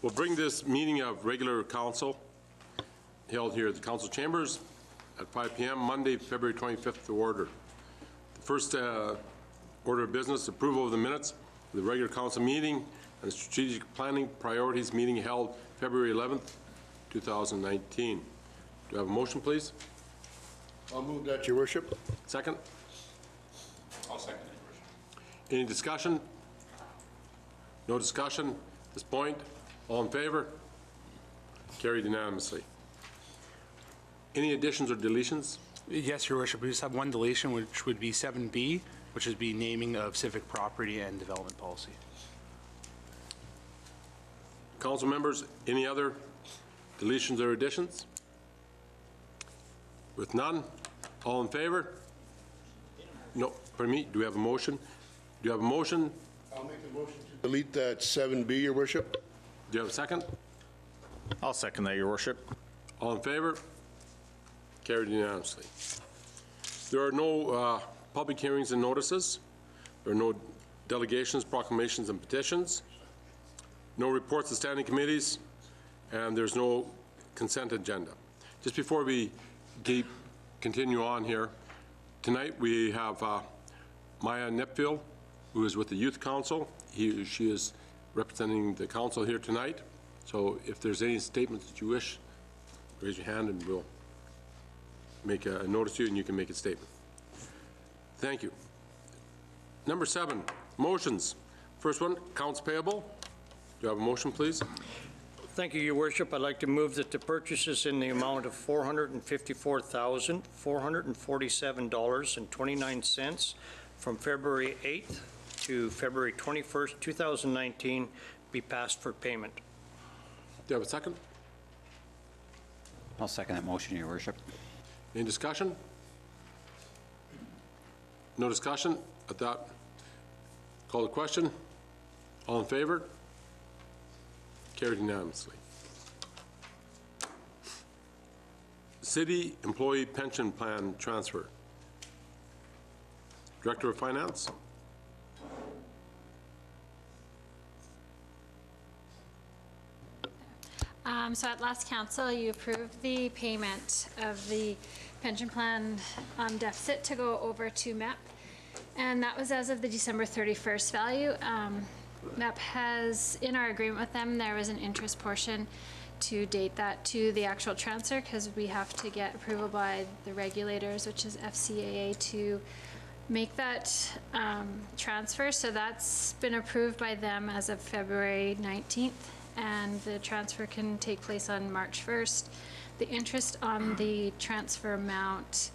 We'll bring this meeting of regular council held here at the council chambers at 5 p.m. Monday, February 25th to order. The first order of business, approval of the minutes of the regular council meeting and the strategic planning priorities meeting held February 11th, 2019. Do I have a motion, please? I'll move that, Your Worship. Second? I'll second it, Your Worship. Any discussion? No discussion at this point. All in favor? Carried unanimously. Any additions or deletions? Yes, Your Worship. We just have one deletion, which would be 7B, which is be naming of civic property and development policy. Council members, any other deletions or additions? With none, all in favor? No, pardon me, do we have a motion? Do you have a motion? I'll make a motion to delete that 7B, Your Worship. Do you have a second? I'll second that, Your Worship. All in favor? Carried unanimously. There are no public hearings and notices. There are no delegations, proclamations, and petitions. No reports of standing committees, and there's no consent agenda. Just before we continue on here, tonight we have Maya Nepfield, who is with the Youth Council. She is representing the council here tonight. So if there's any statements that you wish, raise your hand and we'll make a notice to you and you can make a statement. Thank you. Number 7, motions. First one, accounts payable. Do you have a motion, please? Thank you, Your Worship. I'd like to move that the purchases in the amount of $454,447.29 from February 8th to February 21st, 2019 be passed for payment. Do you have a second? I'll second that motion, Your Worship. Any discussion? No discussion? At that, call the question. All in favor? Carried unanimously. City Employee Pension Plan Transfer. Director of Finance. So at last council, you approved the payment of the pension plan deficit to go over to MEP, and that was as of the December 31st value. MEP has, in our agreement with them, there was an interest portion to date that to the actual transfer because we have to get approval by the regulators, which is FCAA, to make that transfer. So that's been approved by them as of February 19th. And the transfer can take place on March 1st. The interest on the transfer amount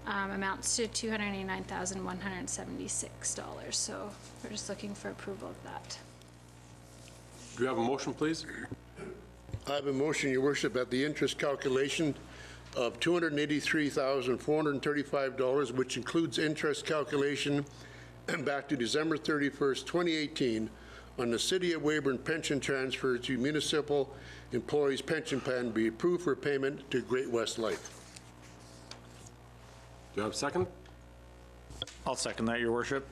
amounts to $289,176. So we're just looking for approval of that. Do you have a motion, please? I have a motion, Your Worship, at the interest calculation of $283,435, which includes interest calculation back to December 31st, 2018, on the City of Weyburn pension transfer to municipal employees pension plan be approved for payment to Great West Life. Do you have a second? I'll second that, Your Worship.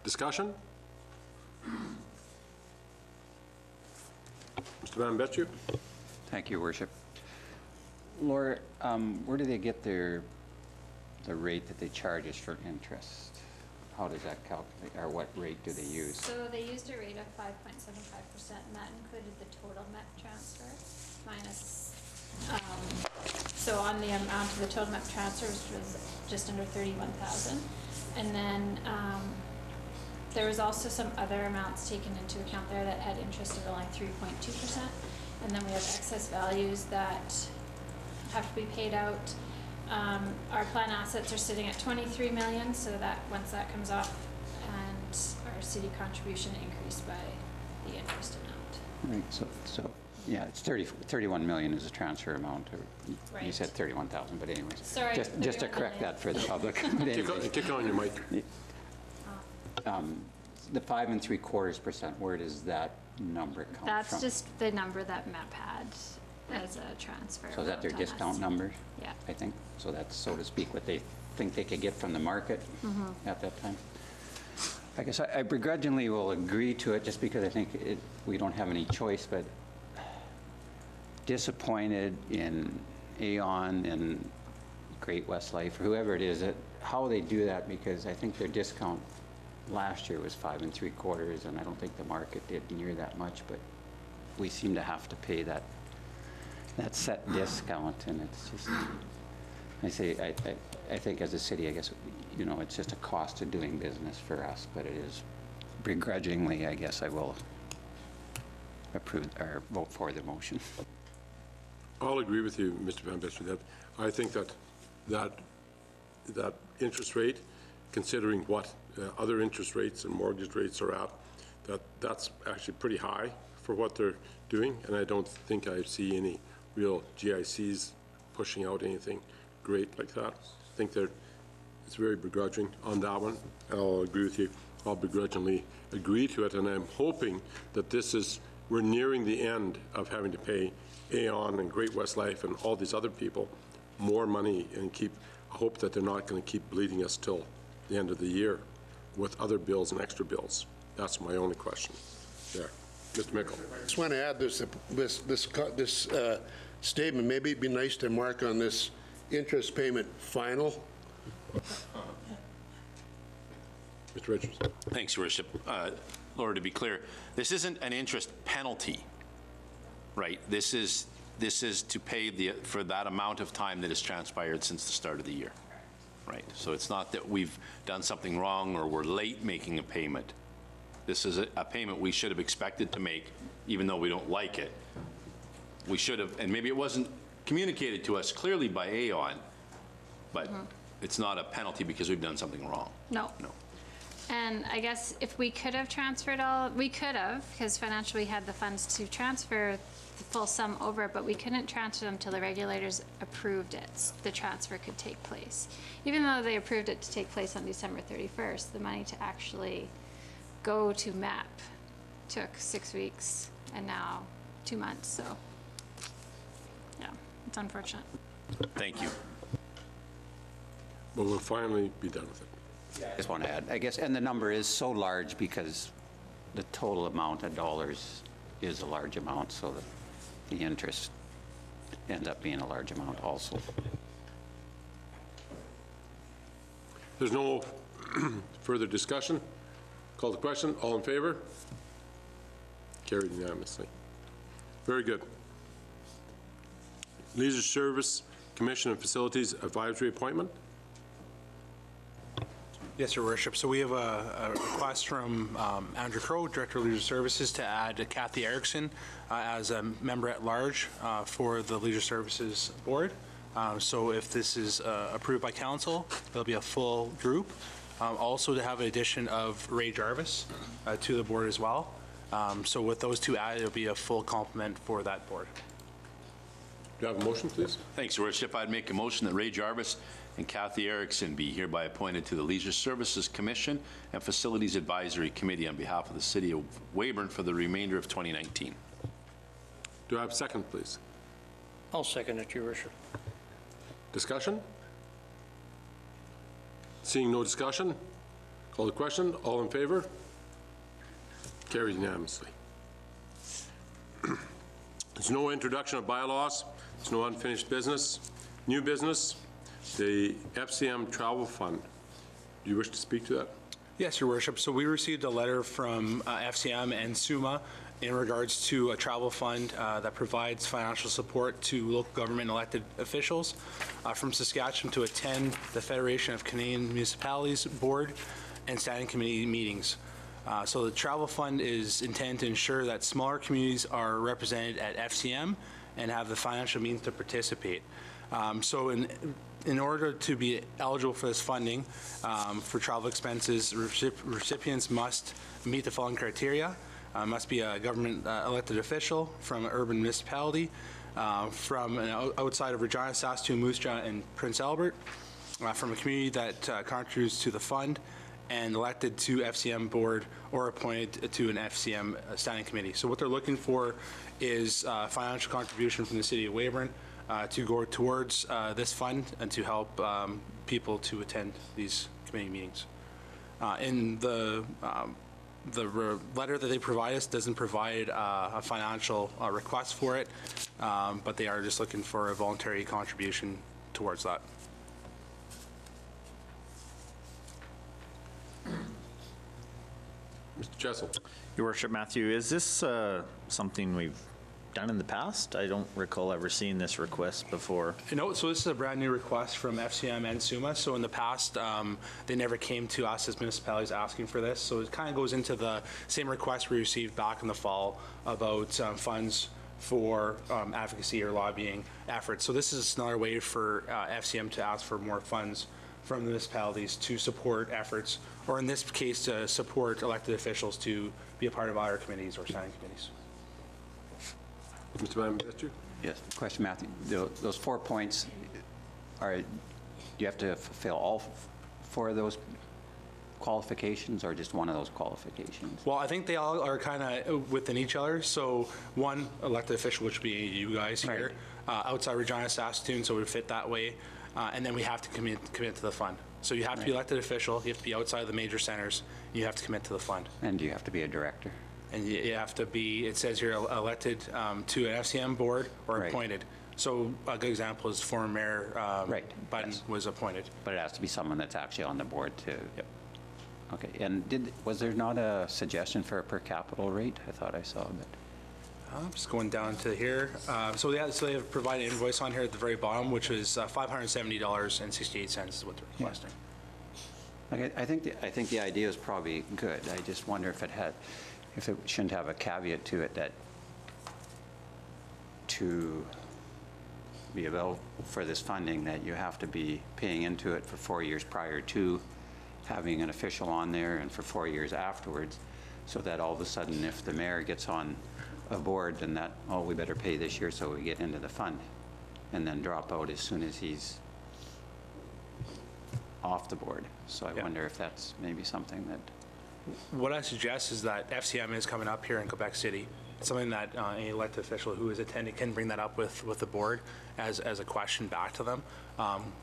Discussion? Mr. Van Betju? Thank you, Your Worship. Laura, where do they get the rate that they charge us for interest? How does that calculate, or what rate do they use? So they used a rate of 5.75%, and that included the total MEP transfer minus, so on the amount of the total MEP transfer, which was just under 31,000. And then there was also some other amounts taken into account there that had interest of only 3.2%. And then we have excess values that have to be paid out. Our plan assets are sitting at 23 million, so that once that comes off, and our city contribution increased by the interest amount. Right, so yeah, it's 31 million is the transfer amount. Or Right. You said 31,000, but anyways. Sorry, just to correct that for the public. Kick on your mic. The 5 3/4%, where does that number come from? That's just the number that MEP had as a transfer. So is that their amount on discount us. number? Yeah. I think. So that's, so to speak, what they think they could get from the market at that time. I guess I begrudgingly will agree to it just because I think we don't have any choice, but disappointed in Aon and Great West Life, or whoever it is, how they do that, because I think their discount last year was 5 3/4, and I don't think the market did near that much, but we seem to have to pay that set discount, and it's just, I think as a city, I guess, you know, it's just a cost of doing business for us, but it is begrudgingly, I guess I will approve or vote for the motion. I'll agree with you, Mr. Van Bester, that I think that interest rate, considering what other interest rates and mortgage rates are at, that's actually pretty high for what they're doing, and I don't think I see any real GICs pushing out anything great like that. I think it's very begrudging on that one. I'll agree with you. I'll begrudgingly agree to it, and I'm hoping that we're nearing the end of having to pay Aon and Great West Life and all these other people more money, and I hope that they're not going to keep bleeding us till the end of the year with other bills and extra bills. That's my only question there. Mr. Mickle. I just want to add this statement. Maybe it'd be nice to mark on this interest payment final. Mr. Richards. Thanks, Your Worship. Laura, to be clear, this isn't an interest penalty, right? This is to pay for that amount of time that has transpired since the start of the year, right? So it's not that we've done something wrong or we're late making a payment. This is a payment we should have expected to make, even though we don't like it. We should have, and maybe it wasn't communicated to us clearly by Aon, but it's not a penalty because we've done something wrong. No. And I guess if we could have transferred we could have, because financially we had the funds to transfer the full sum over, but we couldn't transfer them till the regulators approved it. The transfer could take place. Even though they approved it to take place on December 31st, the money to actually go to MAP took 6 weeks and now 2 months, so yeah, it's unfortunate. Thank you. But we'll finally be done with it. I just want to add, I guess, and the number is so large because the total amount of dollars is a large amount, so that the interest ends up being a large amount also. There's no further discussion. Call the question. All in favor? Carried unanimously. Very good. Leisure Service Commission and Facilities Advisory Appointment. Yes, Your Worship. So we have a request from Andrew Crow, Director of Leisure Services, to add Kathy Erickson as a member at large for the Leisure Services Board. So if this is approved by Council, there'll be a full group. Also to have an addition of Ray Jarvis to the board as well. So with those two added, it'll be a full complement for that board. Do you have a motion, please? Thanks, Your Worship. I'd make a motion that Ray Jarvis and Kathy Erickson be hereby appointed to the Leisure Services Commission and Facilities Advisory Committee on behalf of the City of Weyburn for the remainder of 2019. Do I have a second, please? I'll second it, Your Worship. Discussion? Seeing no discussion, call the question. All in favor? Carried unanimously. There's no introduction of bylaws. There's no unfinished business. New business, the FCM Travel Fund. Do you wish to speak to that? Yes, Your Worship. So we received a letter from FCM and SUMA in regards to a travel fund that provides financial support to local government elected officials from Saskatchewan to attend the Federation of Canadian Municipalities Board and Standing Committee meetings. So the travel fund is intended to ensure that smaller communities are represented at FCM and have the financial means to participate. So in order to be eligible for this funding for travel expenses, recipients must meet the following criteria. Must be a government elected official from an urban municipality, from outside of Regina, Saskatoon, Moose Jaw, and Prince Albert, from a community that contributes to the fund, and elected to FCM board or appointed to an FCM standing committee. So what they're looking for is financial contribution from the City of Weyburn to go towards this fund and to help people to attend these committee meetings. In the letter that they provide us doesn't provide a financial request for it, but they are just looking for a voluntary contribution towards that. Mr. Jessel. Your worship, Matthew, is this something we've done in the past? I don't recall ever seeing this request before. No, so this is a brand new request from FCM and SUMA. So in the past, they never came to us as municipalities asking for this. So it kind of goes into the same request we received back in the fall about funds for advocacy or lobbying efforts. So this is another way for FCM to ask for more funds from the municipalities to support efforts, or in this case, to support elected officials to be a part of our committees or standing committees. Mr. Manager? Yes. Question, Matthew. Those 4 points, do you have to fulfill all 4 of those qualifications or just one of those qualifications? Well, I think they all are kind of within each other. So one elected official, which would be you guys here, outside Regina, Saskatoon, so we fit that way. And then we have to commit to the fund. So you have to be elected official, you have to be outside the major centers, and you have to commit to the fund. And do you have to be a director? And you have to be, it says here, elected to an FCM board or appointed. So a good example is former Mayor Button was appointed. But it has to be someone that's actually on the board too. Yep. Okay, and was there not a suggestion for a per capita rate? I thought I saw that. I'm just going down to here. So they have provided an invoice on here at the very bottom, which is $570.68 is what they're requesting. Okay, I think the idea is probably good. I just wonder if it shouldn't have a caveat to it that to be available for this funding that you have to be paying into it for 4 years prior to having an official on there and for 4 years afterwards, so that all of a sudden if the mayor gets on a board, then that, oh, we better pay this year so we get into the fund, and then drop out as soon as he's off the board. So I wonder if that's maybe something that... What I suggest is that FCM is coming up here in Quebec City. It's something that any elected official who is attending can bring that up with the board as a question back to them.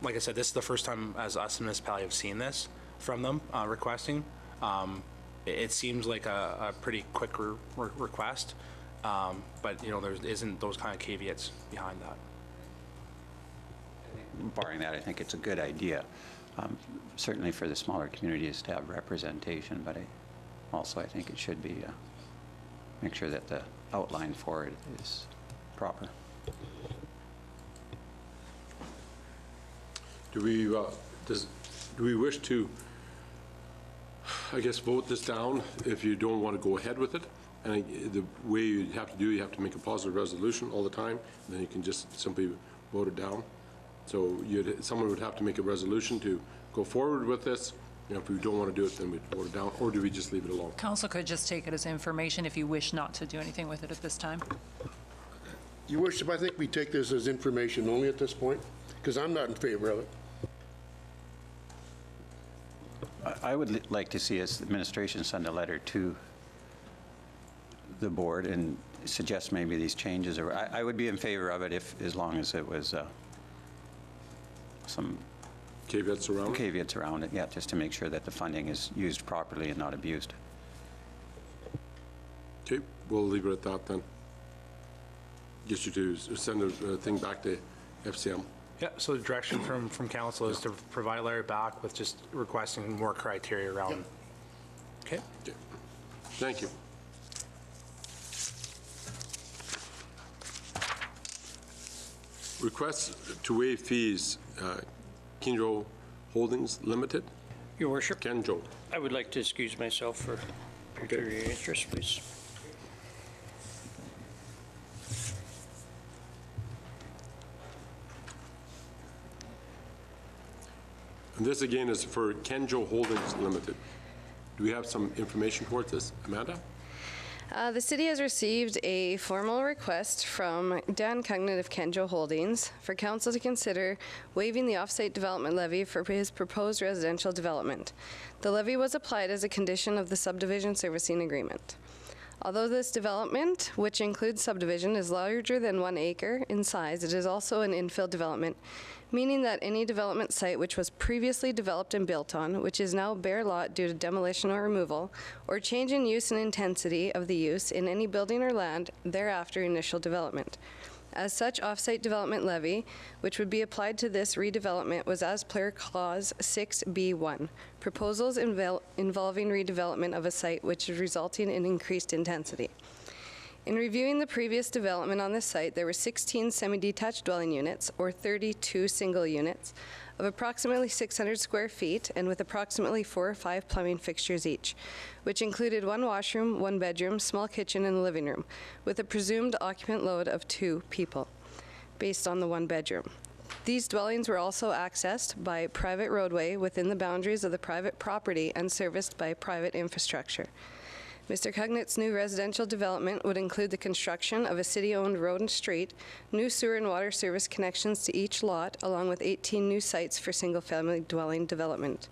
Like I said, this is the first time as us municipality have seen this from them requesting. It seems like a pretty quick request. But, you know, there isn't those kind of caveats behind that. Barring that, I think it's a good idea. Certainly for the smaller communities to have representation, but I think it should be, make sure that the outline for it is proper. Do we wish to, I guess, vote this down if you don't want to go ahead with it? And the way you have to make a positive resolution all the time, and then you can just simply vote it down. So someone would have to make a resolution to go forward with this. And if we don't want to do it, then we vote it down, or do we just leave it alone? Council could just take it as information if you wish not to do anything with it at this time. Your worship, I think we take this as information only at this point, because I'm not in favor of it. I would like to see us, administration, send a letter to the board and suggest maybe these changes, or I would be in favor of it as long as it was some Caveats around it, yeah, just to make sure that the funding is used properly and not abused. Okay, we'll leave it at that then. Get you to send a thing back to FCM. Yeah, so the direction from council is to provide a letter back with just requesting more criteria around. Okay. Okay. Thank you. Requests to waive fees, Kenjo Holdings Ltd. Your worship, Kenjo. I would like to excuse myself for pecuniary interest, please. And this again is for Kenjo Holdings Ltd. Do we have some information towards this, Amanda? The city has received a formal request from Dan Cugnan of Kenjo Holdings for council to consider waiving the offsite development levy for his proposed residential development. The levy was applied as a condition of the subdivision servicing agreement. Although this development, which includes subdivision, is larger than 1 acre in size, it is also an infill development, meaning that any development site which was previously developed and built on, which is now bare lot due to demolition or removal, or change in use and intensity of the use in any building or land thereafter initial development. As such, off-site development levy, which would be applied to this redevelopment, was as per Clause 6B1, proposals involving redevelopment of a site which is resulting in increased intensity. In reviewing the previous development on this site, there were 16 semi-detached dwelling units, or 32 single units, of approximately 600 square feet and with approximately 4 or 5 plumbing fixtures each, which included 1 washroom, 1 bedroom, small kitchen, and a living room, with a presumed occupant load of 2 people, based on the 1 bedroom. These dwellings were also accessed by a private roadway within the boundaries of the private property and serviced by private infrastructure. Mr. Cugnet's new residential development would include the construction of a city-owned road and street, new sewer and water service connections to each lot, along with 18 new sites for single-family dwelling development.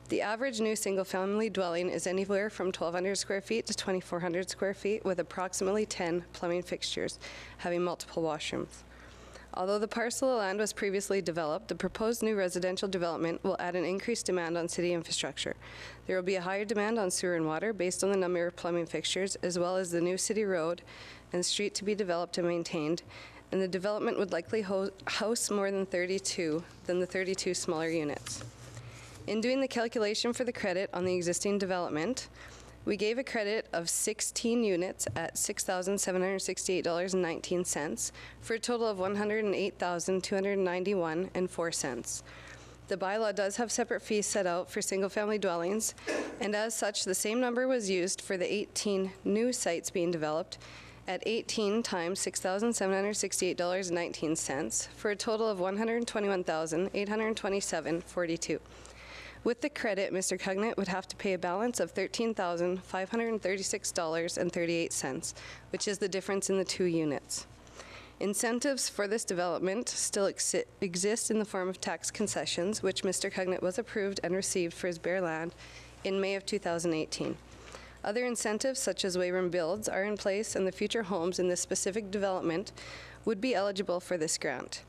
The average new single-family dwelling is anywhere from 1,200 square feet to 2,400 square feet, with approximately 10 plumbing fixtures, having multiple washrooms. Although the parcel of land was previously developed, the proposed new residential development will add an increased demand on city infrastructure. There will be a higher demand on sewer and water based on the number of plumbing fixtures, as well as the new city road and street to be developed and maintained, and the development would likely house more than the 32 smaller units. In doing the calculation for the credit on the existing development, we gave a credit of 16 units at $6,768.19 for a total of $108,291.04. The bylaw does have separate fees set out for single-family dwellings, and as such, the same number was used for the 18 new sites being developed at 18 times $6,768.19 for a total of $121,827.42. With the credit, Mr. Cugnet would have to pay a balance of $13,536.38, which is the difference in the 2 units. Incentives for this development still exist in the form of tax concessions, which Mr. Cugnet was approved and received for his bare land in May of 2018. Other incentives, such as Weyburn Builds, are in place, and the future homes in this specific development would be eligible for this grant.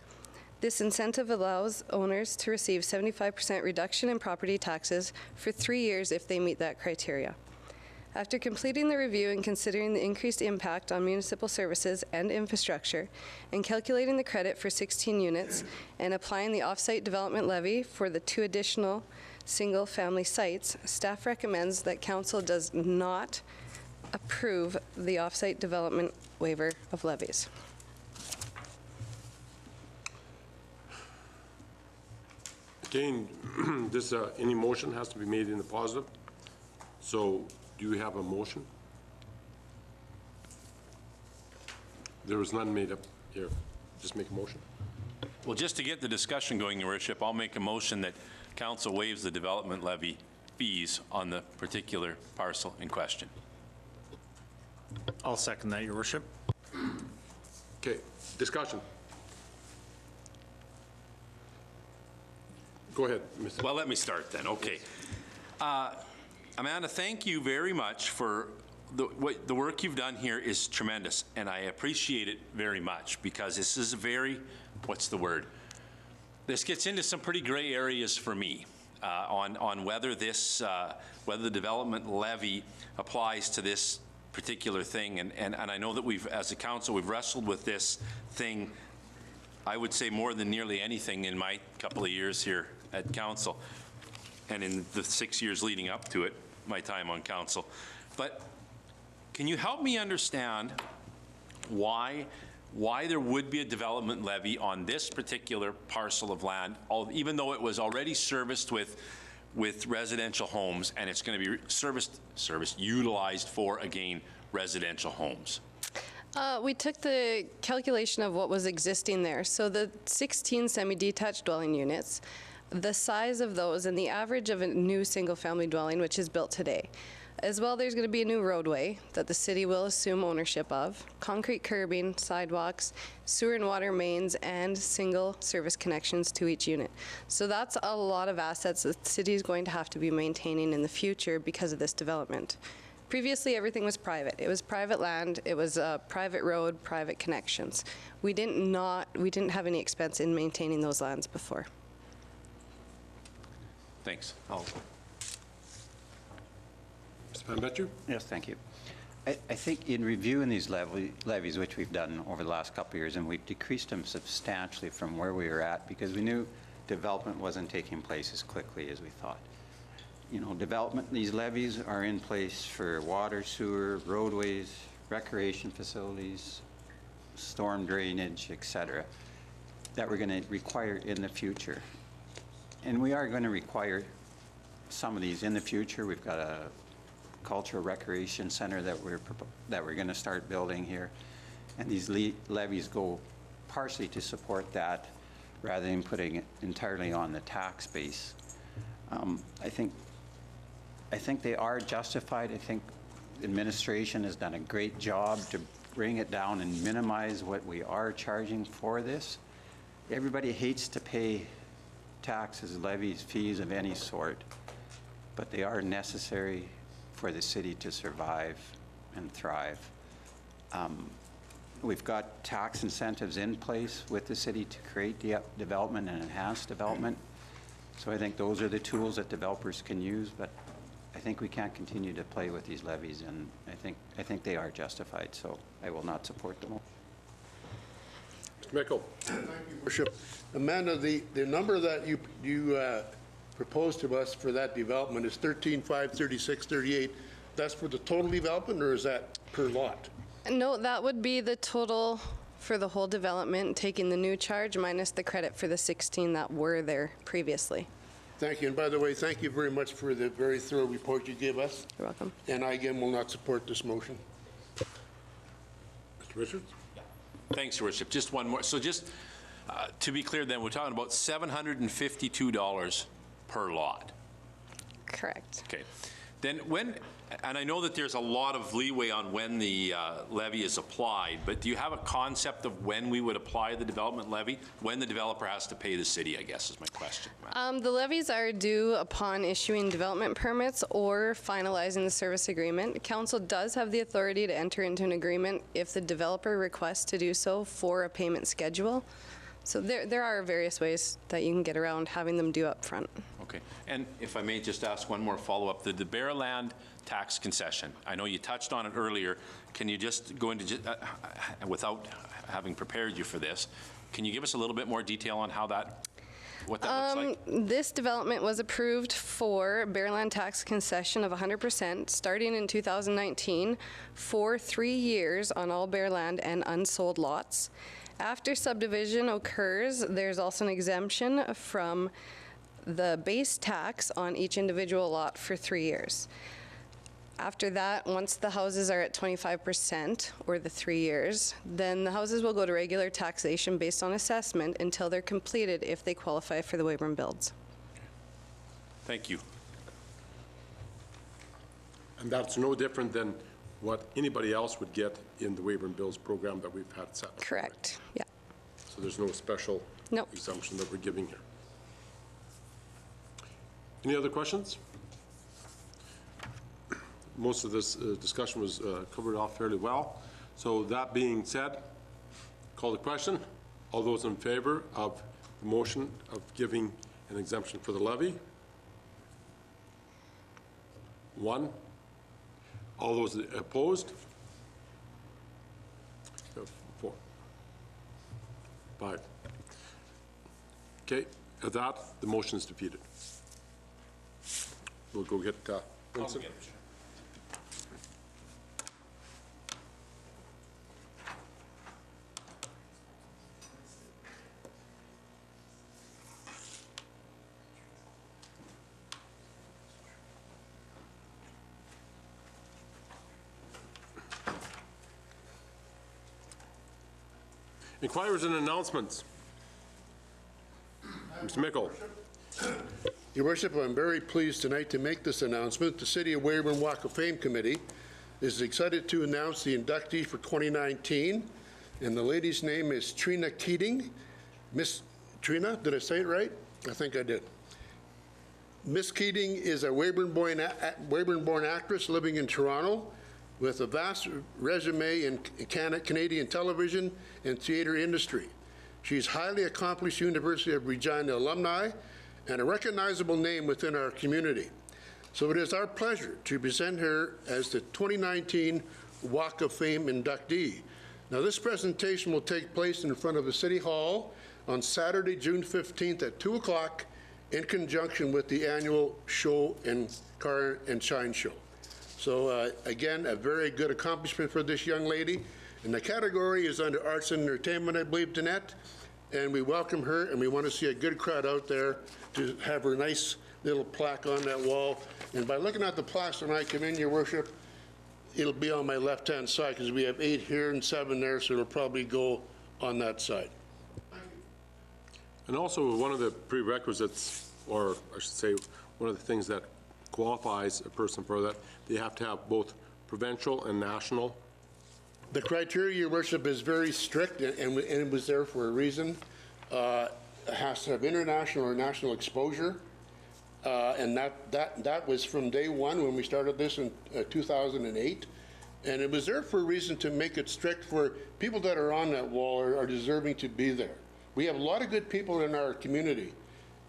This incentive allows owners to receive 75% reduction in property taxes for 3 years if they meet that criteria. After completing the review and considering the increased impact on municipal services and infrastructure, and calculating the credit for 16 units, and applying the off-site development levy for the 2 additional single-family sites, staff recommends that council does not approve the off-site development waiver of levies. Again, this, any motion has to be made in the positive. So do you have a motion? There was none made up here. Just make a motion. Well, just to get the discussion going, Your Worship, I'll make a motion that council waives the development levy fees on the particular parcel in question. I'll second that, Your Worship. Okay, discussion. Go ahead, Mr. Well, let me start then. Okay. Amanda, thank you very much for the work you've done here is tremendous, and I appreciate it very much because this is a very, what's the word? This gets into some pretty gray areas for me on whether this, whether the development levy applies to this particular thing, and I know that we've, as a council, we've wrestled with this thing, I would say more than nearly anything in my couple of years here at council, and in the 6 years leading up to it, my time on council. But can you help me understand why there would be a development levy on this particular parcel of land, even though it was already serviced with residential homes, and it's going to be utilized for, again, residential homes? We took the calculation of what was existing there. So the 16 semi-detached dwelling units, the size of those and the average of a new single-family dwelling, which is built today. As well, there's going to be a new roadway that the city will assume ownership of, concrete curbing, sidewalks, sewer and water mains, and single service connections to each unit. So that's a lot of assets that the city is going to have to be maintaining in the future because of this development. Previously, everything was private. It was private land, it was a private road, private connections. We didn't have any expense in maintaining those lands before. Thanks. Mr. Van Betcher? Yes, thank you. I think in reviewing these levies, which we've done over the last couple of years, and we've decreased them substantially from where we were at because we knew development wasn't taking place as quickly as we thought. You know, development, these levies are in place for water, sewer, roadways, recreation facilities, storm drainage, et cetera, that we're going to require in the future. And we are going to require some of these in the future. We've got a cultural recreation center that we're going to start building here. And these levies go partially to support that rather than putting it entirely on the tax base. I think they are justified. I think administration has done a great job to bring it down and minimize what we are charging for this. Everybody hates to pay taxes, levies, fees of any sort, but they are necessary for the city to survive and thrive. We've got tax incentives in place with the city to create development and enhance development. So I think those are the tools that developers can use, but I think we can't continue to play with these levies, and I think they are justified, so I will not support them. Mr. Mickle? Thank you, Worship. Amanda, the number that you proposed to us for that development is 13,536.38. That's for the total development, or is that per lot? No, that would be the total for the whole development, taking the new charge minus the credit for the 16 that were there previously. Thank you. And by the way, thank you very much for the very thorough report you gave us. You're welcome. And I, again, will not support this motion. Mr. Richards? Thanks, Your Worship. Just one more. So just to be clear then, we're talking about $752 per lot. Correct. Okay. Then when, and I know that there's a lot of leeway on when the levy is applied, but do you have a concept of when we would apply the development levy? When the developer has to pay the city, I guess, is my question. The levies are due upon issuing development permits or finalizing the service agreement. Council does have the authority to enter into an agreement if the developer requests to do so for a payment schedule. So there are various ways that you can get around having them due up front. Okay. And if I may just ask one more follow-up, the Bearland tax concession, I know you touched on it earlier. Can you just go into, without having prepared you for this, can you give us a little bit more detail on how that, what that looks like? This development was approved for Bearland tax concession of 100% starting in 2019 for 3 years on all Bearland and unsold lots. After subdivision occurs, there's also an exemption from the base tax on each individual lot for 3 years. After that, once the houses are at 25%, or the 3 years, then the houses will go to regular taxation based on assessment until they're completed if they qualify for the Weyburn builds. Thank you. And that's no different than what anybody else would get in the Weyburn Bills program that we've had set up. Correct, yeah. So there's no special Nope. exemption that we're giving here. Any other questions? Most of this discussion was covered off fairly well. So that being said, call the question. All those in favor of the motion of giving an exemption for the levy? 1. All those opposed? 4. 5. Okay, at that, the motion is defeated. We'll go get Vincent. Inquiries and announcements. Mr. Mickle. Your Worship, I'm very pleased tonight to make this announcement. The City of Weyburn Walk of Fame Committee is excited to announce the inductee for 2019, and the lady's name is Trenna Keating. Miss Trenna, did I say it right? I think I did. Miss Keating is a Weyburn-born actress living in Toronto with a vast resume in Canadian television and theater industry. She's highly accomplished University of Regina alumni and a recognizable name within our community. So it is our pleasure to present her as the 2019 Walk of Fame inductee. Now, this presentation will take place in front of the City Hall on Saturday, June 15th at 2 o'clock in conjunction with the annual show and car and shine show. So again, a very good accomplishment for this young lady. And the category is under arts and entertainment, I believe, Danette. And we welcome her, and we want to see a good crowd out there to have her nice little plaque on that wall. And by looking at the plaques when I come in, Your Worship, it'll be on my left-hand side because we have 8 here and 7 there, so it'll probably go on that side. And also, one of the prerequisites, or I should say, one of the things that qualifies a person for that, they have to have both provincial and national. The criteria, Your Worship, is very strict, and it was there for a reason. It has to have international or national exposure, and that was from day one when we started this in 2008. And it was there for a reason to make it strict for people that are on that wall are deserving to be there. We have a lot of good people in our community,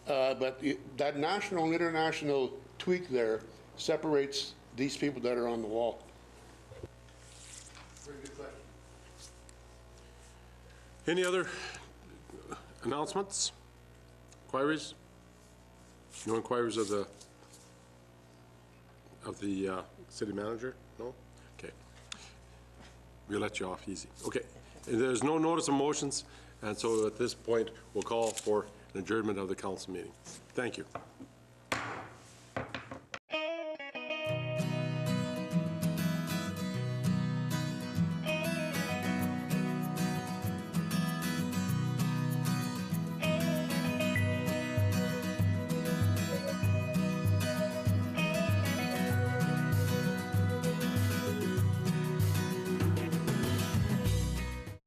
but that national and international tweak there separates these people that are on the wall. Very good question. Any other announcements? Inquiries? No inquiries of the city manager? No? Okay. We'll let you off easy. Okay. There's no notice of motions, and so at this point, we'll call for an adjournment of the council meeting. Thank you.